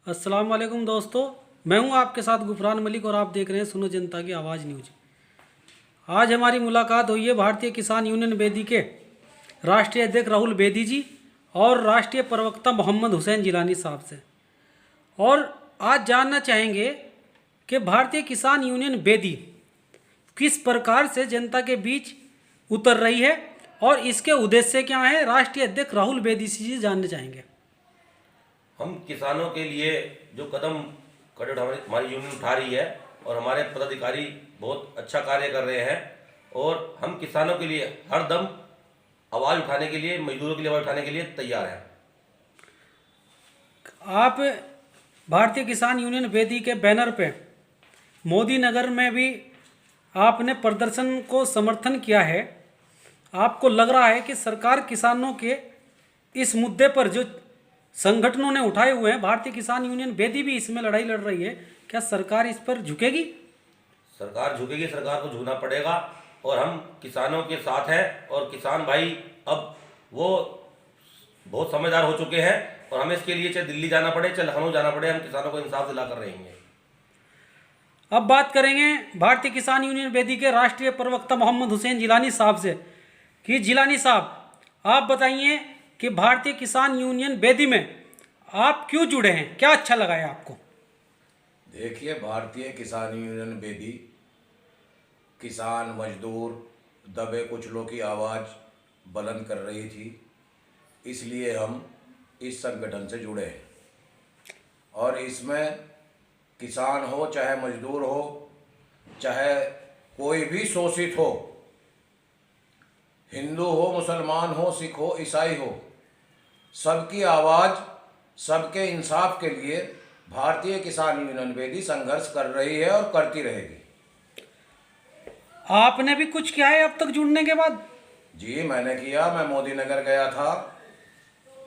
अस्सलाम वालेकुम दोस्तों, मैं हूं आपके साथ गुफरान मलिक और आप देख रहे हैं सुनो जनता की आवाज़ न्यूज। आज हमारी मुलाकात हुई है भारतीय किसान यूनियन बेदी के राष्ट्रीय अध्यक्ष राहुल बेदी जी और राष्ट्रीय प्रवक्ता मोहम्मद हुसैन जिलानी साहब से। और आज जानना चाहेंगे कि भारतीय किसान यूनियन बेदी किस प्रकार से जनता के बीच उतर रही है और इसके उद्देश्य क्या है। राष्ट्रीय अध्यक्ष राहुल बेदी जी जानना चाहेंगे। हम किसानों के लिए जो कदम हमारी यूनियन उठा रही है और हमारे पदाधिकारी बहुत अच्छा कार्य कर रहे हैं और हम किसानों के लिए हर दम आवाज़ उठाने के लिए, मजदूरों के लिए आवाज़ उठाने के लिए तैयार हैं। आप भारतीय किसान यूनियन बेदी के बैनर पे मोदी नगर में भी आपने प्रदर्शन को समर्थन किया है। आपको लग रहा है कि सरकार किसानों के इस मुद्दे पर जो संगठनों ने उठाए हुए हैं, भारतीय किसान यूनियन बेदी भी इसमें लड़ाई लड़ रही है, क्या सरकार इस पर झुकेगी? सरकार झुकेगी, सरकार को झुकना पड़ेगा और हम किसानों के साथ हैं। और किसान भाई अब वो बहुत समझदार हो चुके हैं और हमें इसके लिए चाहे दिल्ली जाना पड़े, चाहे लखनऊ जाना पड़े, हम किसानों को इंसाफ दिला कर रहेंगे। अब बात करेंगे भारतीय किसान यूनियन बेदी के राष्ट्रीय प्रवक्ता मोहम्मद हुसैन जिलानी साहब से कि जिलानी साहब, आप बताइए कि भारतीय किसान यूनियन बेदी में आप क्यों जुड़े हैं, क्या अच्छा लगा है आपको? देखिए, भारतीय किसान यूनियन बेदी किसान, मजदूर, दबे कुचलों की आवाज़ बुलंद कर रही थी, इसलिए हम इस संगठन से जुड़े हैं। और इसमें किसान हो, चाहे मजदूर हो, चाहे कोई भी शोषित हो, हिंदू हो, मुसलमान हो, सिख हो, ईसाई हो, सबकी आवाज़, सबके इंसाफ के लिए भारतीय किसान यूनियन बेदी संघर्ष कर रही है और करती रहेगी। आपने भी कुछ किया है अब तक जुड़ने के बाद? जी, मैंने किया। मैं मोदी नगर गया था।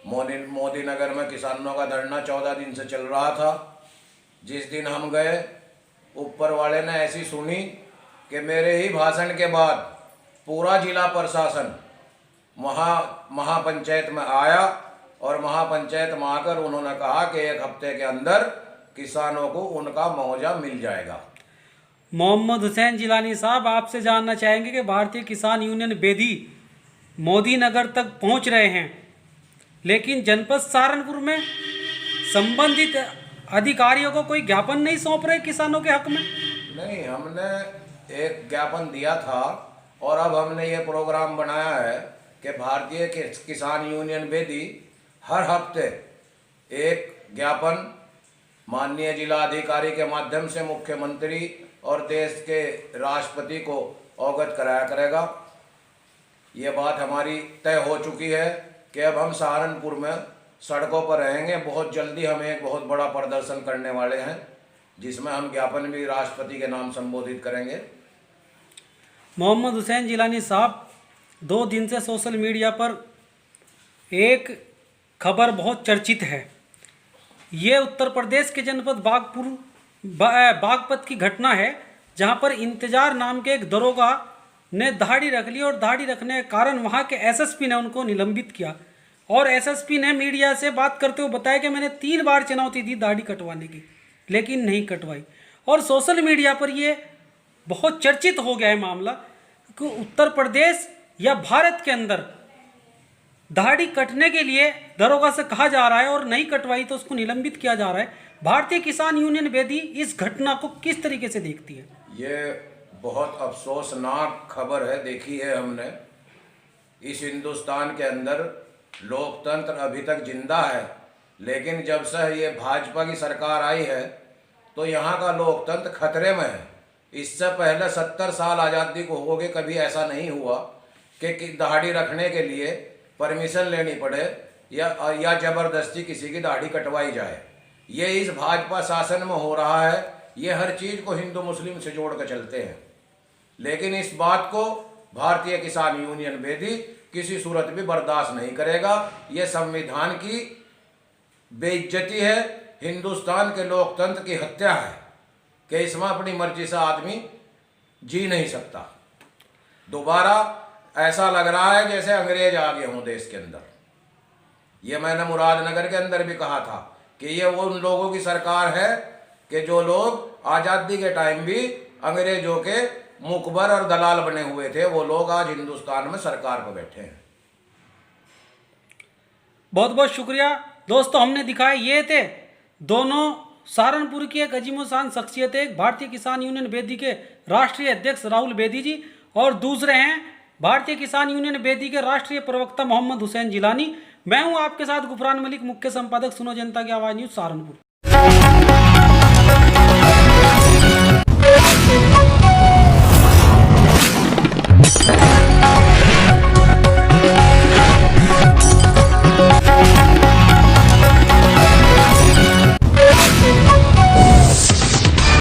मोदी नगर में किसानों का धरना 14 दिन से चल रहा था। जिस दिन हम गए, ऊपर वाले ने ऐसी सुनी कि मेरे ही भाषण के बाद पूरा जिला प्रशासन महापंचायत में आया और महापंचायत में आकर उन्होंने कहा कि 1 हफ्ते के अंदर किसानों को उनका मुआवजा मिल जाएगा। मोहम्मद हुसैन जिलानी साहब, आपसे जानना चाहेंगे कि भारतीय किसान यूनियन बेदी मोदी नगर तक पहुंच रहे हैं, लेकिन जनपद सहारनपुर में संबंधित अधिकारियों को कोई ज्ञापन नहीं सौंप रहे किसानों के हक में? नहीं, हमने एक ज्ञापन दिया था और अब हमने ये प्रोग्राम बनाया है कि भारतीय किसान यूनियन बेदी हर हफ्ते एक ज्ञापन माननीय जिलाधिकारी के माध्यम से मुख्यमंत्री और देश के राष्ट्रपति को अवगत कराया करेगा। ये बात हमारी तय हो चुकी है कि अब हम सहारनपुर में सड़कों पर रहेंगे। बहुत जल्दी हम एक बहुत बड़ा प्रदर्शन करने वाले हैं, जिसमें हम ज्ञापन भी राष्ट्रपति के नाम संबोधित करेंगे। मोहम्मद हुसैन जिलानी साहब, 2 दिन से सोशल मीडिया पर एक खबर बहुत चर्चित है। ये उत्तर प्रदेश के जनपद बागपत की घटना है, जहां पर इंतजार नाम के एक दरोगा ने दाढ़ी रख ली और दाढ़ी रखने के कारण वहां के एसएसपी ने उनको निलंबित किया। और एसएसपी ने मीडिया से बात करते हुए बताया कि मैंने 3 बार चुनौती दी दाढ़ी कटवाने की, लेकिन नहीं कटवाई। और सोशल मीडिया पर ये बहुत चर्चित हो गया है मामला कि उत्तर प्रदेश या भारत के अंदर दाढ़ी कटने के लिए दरोगा से कहा जा रहा है और नहीं कटवाई तो उसको निलंबित किया जा रहा है। भारतीय किसान यूनियन बेदी इस घटना को किस तरीके से देखती है? ये बहुत अफसोसनाक खबर है। देखी है हमने, इस हिंदुस्तान के अंदर लोकतंत्र अभी तक जिंदा है, लेकिन जब से ये भाजपा की सरकार आई है तो यहाँ का लोकतंत्र खतरे में है। इससे पहले 70 साल आज़ादी को हो गए, कभी ऐसा नहीं हुआ कि दाढ़ी रखने के लिए परमिशन लेनी पड़े या ज़बरदस्ती किसी की दाढ़ी कटवाई जाए। ये इस भाजपा शासन में हो रहा है। ये हर चीज़ को हिंदू मुस्लिम से जोड़ कर चलते हैं, लेकिन इस बात को भारतीय किसान यूनियन बेदी किसी सूरत भी बर्दाश्त नहीं करेगा। ये संविधान की बेइज्जती है, हिंदुस्तान के लोकतंत्र की हत्या है कि इसमें अपनी मर्जी से आदमी जी नहीं सकता। दोबारा ऐसा लग रहा है जैसे अंग्रेज आ गए हों देश के अंदर। ये मैंने मुरादनगर के अंदर भी कहा था कि ये वो उन लोगों की सरकार है कि जो लोग आज़ादी के टाइम भी अंग्रेजों के मुखबर और दलाल बने हुए थे, वो लोग आज हिंदुस्तान में सरकार पर बैठे हैं। बहुत बहुत शुक्रिया दोस्तों। हमने दिखाए ये थे दोनों सहारनपुर की एक अजीमोशान शख्सियत, एक भारतीय किसान यूनियन बेदी के राष्ट्रीय अध्यक्ष राहुल बेदी जी, और दूसरे हैं भारतीय किसान यूनियन बेदी के राष्ट्रीय प्रवक्ता मोहम्मद हुसैन जिलानी। मैं हूं आपके साथ गुफरान मलिक, मुख्य संपादक सुनो जनता की आवाज़ न्यूज़ सहारनपुर।